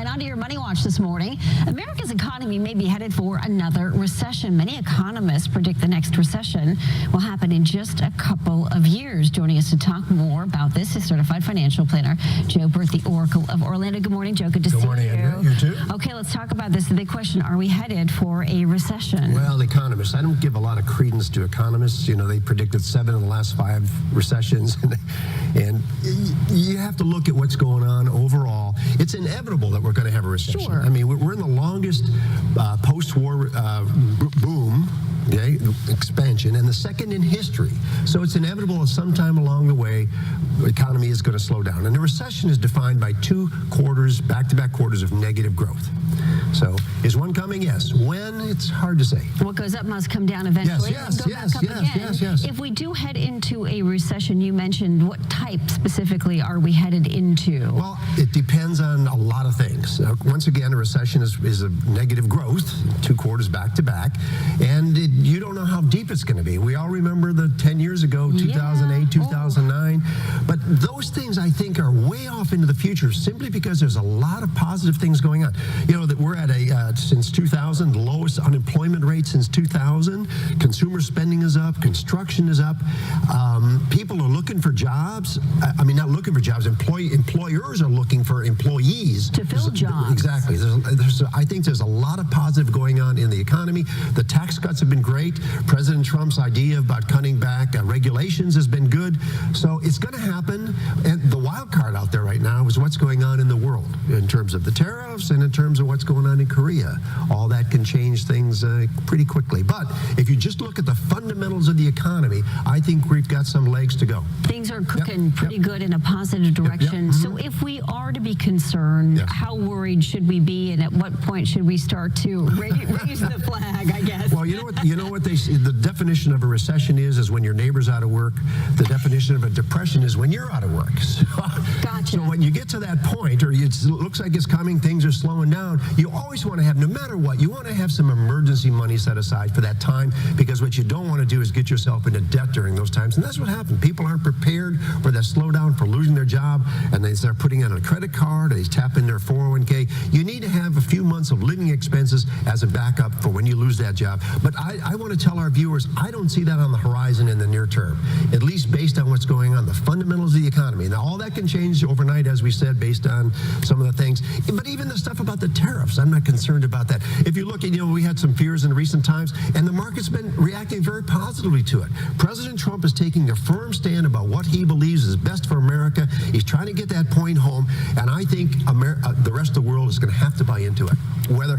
on to your Money Watch this morning. America's economy may be headed for another recession. Many economists predict the next recession will happen in just a couple of years. Joining us to talk more about this is Certified Financial Planner Joe Bert, the Oracle of Orlando. Good morning, Joe. Good to see you. Good morning, Andrea. You too. Okay, let's talk about this. The big question, are we headed for a recession? Well, economists, I don't give a lot of credence to economists. You know, they predicted 7 of the last 5 recessions. And you have to look at what's going on overall. It's inevitable that we're going to have a recession. Sure. I mean, we're in the longest post-war boom, okay, expansion, and the second in history. So it's inevitable that sometime along the way, the economy is going to slow down. And the recession is defined by 2 quarters, back-to-back quarters of negative growth. So is one coming? Yes. When? It's hard to say. What goes up must come down eventually. Yes. If we do head into a recession, you mentioned what type specifically are we headed into? Well, it depends on a lot of things. Once again, a recession is a negative growth, 2 quarters back to back, and you don't know how deep it's going to be. We all remember the 10 years ago, 2008, 2009, but those things I think are way off into the future simply because there's a lot of positive things going on. You know, that we're at since 2000, the lowest unemployment rate since 2000. Consumer spending is up. Construction is up. People are looking for jobs. I mean, not looking for jobs. Employers are looking for employees. To fill jobs. Exactly. I think there's a lot of positive going on in the economy. The tax cuts have been great. President Trump's idea about cutting back regulations has been good. So it's going to happen. And the wild card out there right now is what's going on in the world in terms of the tariffs and in terms of what's going on in Korea. All that can change things pretty quickly. But if you just look at the fundamentals of the economy, I think we've got some legs to go. Things are cooking pretty good in a positive direction. So if we are to be concerned, how worried should we be, and at what point should we start to raise the flag, I guess? Well, you know what they say, the definition of a recession is when your neighbor's out of work. The definition of a depression is when you're out of work. So, gotcha. So when you get to that point, or it looks like it's coming, things are slowing down, you always want to have, no matter what, you want to have some emergency money set aside for that time, because what you don't want to do is get yourself into debt during those times. And that's what happened. People aren't prepared for that slowdown, for losing their job, and they start putting in a credit card, or they tap in their 401k. You need to have a few months of living expenses as a backup for when you lose that job. But I want to tell our viewers, I don't see that on the horizon in the near term, at least based on what's going on, the fundamentals of the economy. Now, all that can change overnight, as we said, based on some of the things. But even the stuff about the tariffs, I'm not concerned about that. If you look at, we had some fears in recent times, and the market's been reacting very positively to it. President Trump is taking a firm stand about what he believes is best for America. He's trying to get that point home, and I think the rest of the world is going to have to buy into it, whether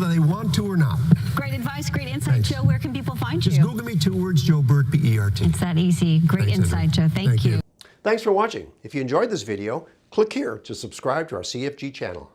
they want to or not. Great advice, great insight. Joe, where can people find you? Just Google me 2 words, Joe Bert, B-E-R-T. It's that easy. Great insight, Joe. Thank you. Thanks for watching. If you enjoyed this video, click here to subscribe to our CFG channel.